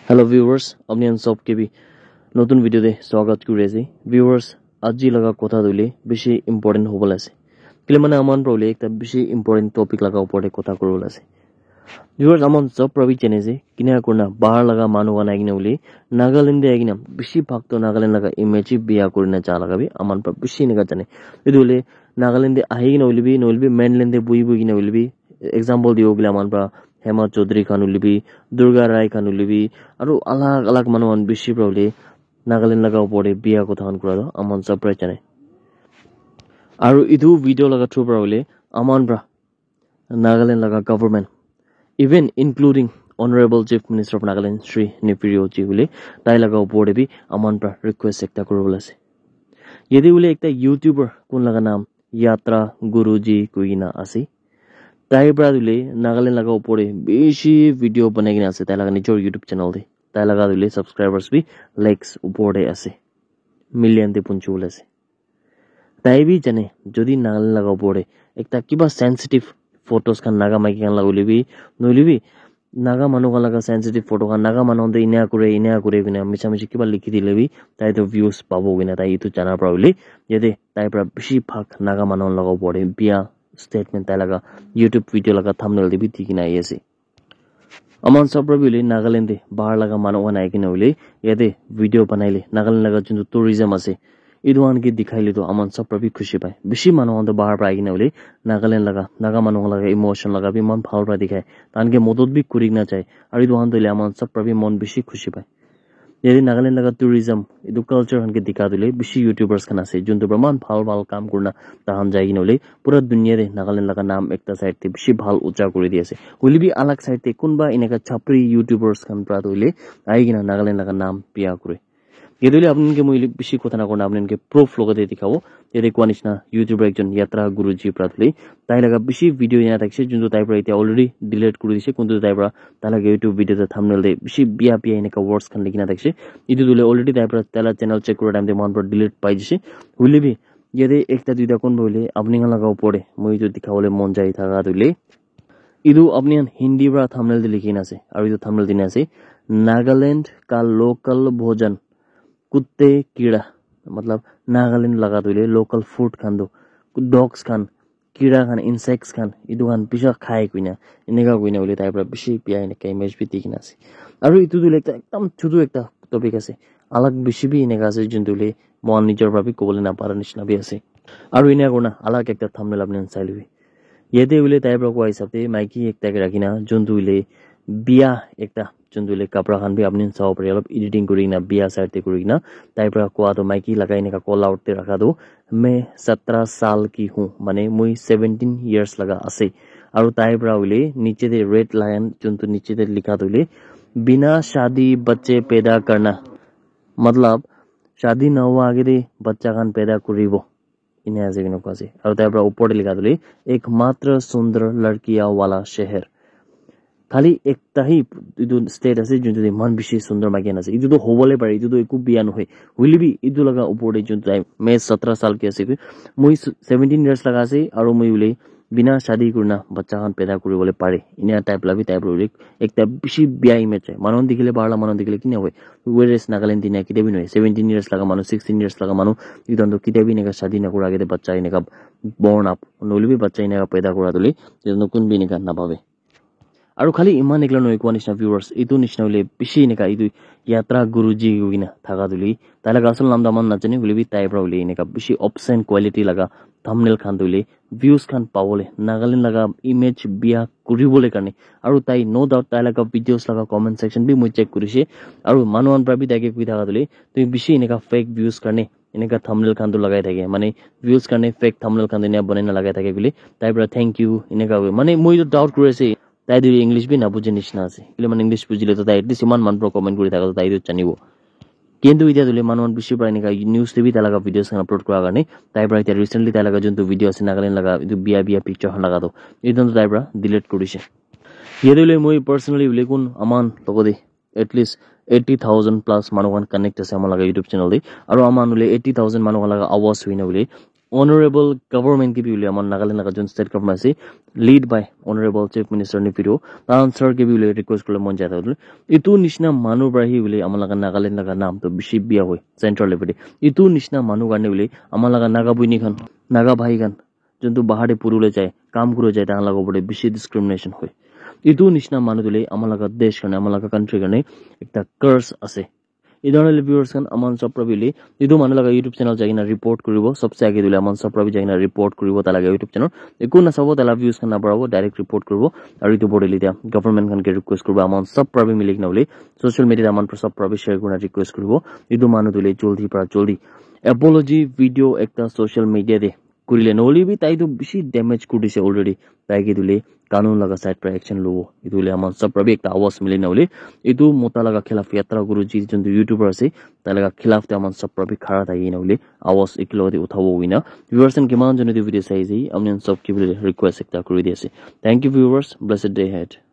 Hello viewers, আপনি সব কে নতুন ভিডিওতে স্বাগত কৰি আছি viewers আজি লগা কথা দলে বেশি ইম্পর্টেন্ট হবল আছে কিলে মানে আমান প্রবলে একটা বেশি ইম্পর্টেন্ট টপিক লাগা উপরে কথা করবল আছে viewers আমান সব প্রবি চেনে যে কিনা করনা বাহার লাগা মানু গানা কিনা বলি নাগাল্যান্ডে আইনা বেশি ভাগতো নাগাল্যান্ড লাগা ইমেজ বিয়া করিনা চা লাগাবি আমান প্র বেশি নেগা জানে এদু বলে নাগাল্যান্ডে আহি কিনা বলিবি মেনল্যান্ডে বুই কিনা বলিবি एग्जांपल दियो गले मान pra हेमा चौधरी खान उलिबी दुर्गा राय खान उलिबी आरो अलग अलग मानुवान बेसी प्रबले नागालैंड लगा उपरे बिया को थान कुरा अमन सप्राइ चने आरो इदु वीडियो लगा थ्रु प्रबले अमन प्रा नागालैंड लगा government even including honourable chief minister of Nagaland Shri निपिरियो जी बोले ताई लगा उपरे भी अमन प्रा रिक्वेस्ट एकता करबल আছে यदि बोले एकता यूट्यूबर कोन लगा नाम यात्रा गुरुजी कोइना আছে ताई ब्रा दुले नागालैंड लगा उपरे बेसी वीडियो बनाइकिन আছে ताई लगा निजर यूट्यूब चैनल दे ताई लगा दुले सब्सक्राइबर्स भी लाइक्स उपरे আছে मिलियन दे पुंचुल আছে ताई भी जाने जदि नागालैंड लगा उपरे एकता किबा सेंसिटिव फोटोस खान नागा माइकी खान लगुलिबि नलिबि नागा मानु का लगा सेंसिटिव फोटो खान नागा मानु दे इना करे बिना मिसा मिसी किबा लिखि दिलेबि ताई तो व्यूज पाबो बिना ताई इतु जाना प्रबली यदि ताई प्रा बेसी भाग नागा मानु लगा उपरे बिया स्टेटमेंट ताई लगा यूट्यूब वीडियो लगा थंबनेल दे भी दिकिना आइसे अमन सब्रबिले नागालैंड दे बाहर लगा मानो बनाइकिन उले यदि वीडियो बनाइले नागालैंड लगा जुन टूरिज्म আছে इदुवान के दिखाइले तो अमन सब्रबि खुशी पाए बेसी मानो अंद बाहर पाइकिन उले नागालैंड लगा नागा मानो लगा इमोशन लगा भी मन भाल pra दिखाए तान के मदद भी कुरिना चाहे और इदुवान तले अमन सब्रबि मन बेसी खुशी पाए यदि नागालैंड लगा टूरिज्म इदु कल्चर हन के दिखा दिले बेसी यूट्यूबर्स खान আছে जुन तो प्रमाण भाल काम करना ताहन जाइकिन उले पूरा दुनिया रे नागालैंड लगा नाम एकता साइड ते बेसी भाल उच्चा करि दियासे हुली भी अलग साइड ते कुनबा इनेका छापरी यूट्यूबर्स खान प्रात होइले आइकिन नागालैंड लगा नाम पिया करे यदि आपन के मोइले बेसी কথা না করনা आपन के प्रूफ লগতে দেখাবো यदि কোয়ানিসনা यूट्यूबर একজন यात्रा गुरुजी प्रातले তাই লাগা বেশি ভিডিও ইনা থাকছে কিন্তু তাই প্রা এটা অলরেডি ডিলিট করে দিছে কিন্তু তাই প্রা তা লাগা ইউটিউব ভিডিওতে থাম্বনেল দে বেশি বিয়া ইনাকা ওয়ার্ডস খান লিখিনা থাকছে ইদু দুলে অলরেডি তাই প্রা তেলা চ্যানেল চেক করে টাইম দে মান প্রা ডিলিট পাই দিছে হইলেবি यदि একটা দুইটা কোন বলে আপনি লাগা উপরে মই যদি দেখাবলে মন যাই থাকা দুলে इदु अपनी हिंदी ब्रा थंबनेल दे लिखिन আছে আর ইদু थंबनेल দিন আছে नागालैंड का लोकल भोजन कुत्ते कीड़ा मतलब नागालैंड लगा दुले लोकल फूड खान दो डॉग्स खान कीड़ा खान इंसेक्ट्स खान इदु खान पिसा खाए कुइना इनेगा कुइना बोले ताइप्रा बेसी पिया इनेका इमेज भी दिखिना আছে আৰু ইতু দুলে एकदम ছোট একটা টপিক আছে अलग बेसी भी इनेगा আছে जुन दुले মন নিজৰ ভাবি কবলে না পাৰা নিচিনা भी আছে আৰু ইনা কোনা अलग একটা थंबनेल আপনি চাইলিবি यदि उले ताइप्रा को हिसाबते माइकी एकता के राखिना जुन दुले बिया एकता जुन दुले कपड़ा खान भी अपनी साव पर अलग एडिटिंग करिना बिया साइड ते करिना ताइप्रा को तो माइकी लगाइने का कॉल आउट ते रखा दो मैं 17 साल की हूं माने मुई 17 इयर्स लगा আছে আৰু ताइप्रा उले नीचे दे रेड लाइन जुन तो नीचे दे लिखा दुले बिना शादी बच्चे पैदा करना मतलब शादी न हुआ आगे दे बच्चा खान पैदा करिबो इने आसे किनो कासे और ताइप्रा ऊपर लिखा दुले एकमात्र सुंदर लड़कियां वाला शहर खाली एकता ही इदु स्टेट আছে जुन तो मान बेसी सुंदर मागिन আছে इदु तो होबले पारे इदु तो एकु बिया नहय हुइलिबि इदु लगा ऊपर जुन टाइम मैं 17 साल के আছে मुई 17 इयर्स लगा আছে और मुई उले बिना शादी करना बच्चा खान पैदा करिबले पारे इना टाइप लाबि टाइप रो एकता बेसी बिया इमेज है मानन दिखले बारला मानन दिखले किने होय वेरेस नागालैंड दिना किदेबि नय 17 इयर्स लगा मानु 16 इयर्स लगा मानु इदन तो किदेबि नेका शादी न करा आगे बच्चा इनेका बोर्न अप नलिबि बच्चा इनेका पैदा करा दले इदन कुन बि नेका ना भाबे আৰু খালি ইমান একলা নয় কোয়ানিসনা ভিউয়ার্স ইদু নিসনাউলে বেশি নেকা ইদু यात्रा गुरुजी गुगिना थागा दुली ताला असल नाम दामन नचने हुलिबि ताइब्रा उली नेका बेसी ऑप्शन क्वालिटी लगा थंबनेल खान दुली व्यूज खान पावले नागालैंड लगा इमेज बिया करिबोले करने আৰু ताई नो डाउट ताई लगा वीडियोस लगा कमेंट सेक्शन भी मुई चेक करिसे আৰু मानुवान प्राबि ताके कुइ थागा दुली तुई बेसी नेका फेक व्यूज करने इनेका थंबनेल खान तो लगाइ थाके माने व्यूज करने फेक थंबनेल खान दिने बनाइना लगाइ थाके गुली ताइब्रा थैंक यू इनेका माने मुई तो डाउट करिसे ताई दुली इंग्लिश भी ना बुझे निसना আছে কিলে মানে इंग्लिश बुझिले तो ताई एटलिस्ट इमान मान प्रो कमेंट কৰি থাকা তো তাই তো জানিব কিন্তু ইতিয়া দুলে মানুন বেশি প্রায় নেকা নিউজ টিভি তা লাগা ভিডিওস আপলোড করা কারণে তাই প্রায় ইতিয়া রিসেন্টলি তা লাগা জন্তু ভিডিও আছে নাগালেন্ড লাগা ইদু বিয়া পিকচার লাগা তো ইদন তো তাই প্রা ডিলিট কৰিছে ইয়েদুলে মই পার্সোনালি উলে কোন আমান লগদে এটলিস্ট 80,000 প্লাস মানুহ কানেক্ট আছে আমাৰ লাগা ইউটিউব চ্যানেল দে আৰু আমানুলে 80,000 মানুহ লাগা আৱাজ হইনা উলে honorable government ki bi ule amon Nagaland laga jon state government ase lead by honorable chief minister ni video answer ki bi ule request kole mon jata dul itu nishna manu brahi ule amon laga Nagaland laga naam to bishi bia hoy central level itu nishna manu garne ule amon laga naga buini khan naga bhai khan jontu bahare purule jay kaam kuro jay ta laga bode bishi discrimination hoy itu nishna manu dule amon laga desh karne amon laga country karne ekta curse ase idonale viewers kan aman saprabili idu manu laga youtube channel jagina report koribo sabse age dule aman saprabi jagina report koribo ta laga youtube channel eku na sabo tala views kan nabarabo direct report koribo aru itu bodeli dia government kan ke request koribo aman saprabi milik na ule social media aman saprabi share korna request koribo idu manu dule joldi apology video ekta social media de kurile noli bi tai tu bishi damage kudise already tai ke dule kanun laga side pra action lobo idule aman saprabi ekta awas mili na ule idu mota laga khilaf yatra guru ji jontu youtuber ase ta laga khilaf te aman saprabi khara thai na ule awas eklo de uthabo wina viewers and kiman jone video sai ji amne sob ki request ekta kuri di ase thank you viewers blessed day ahead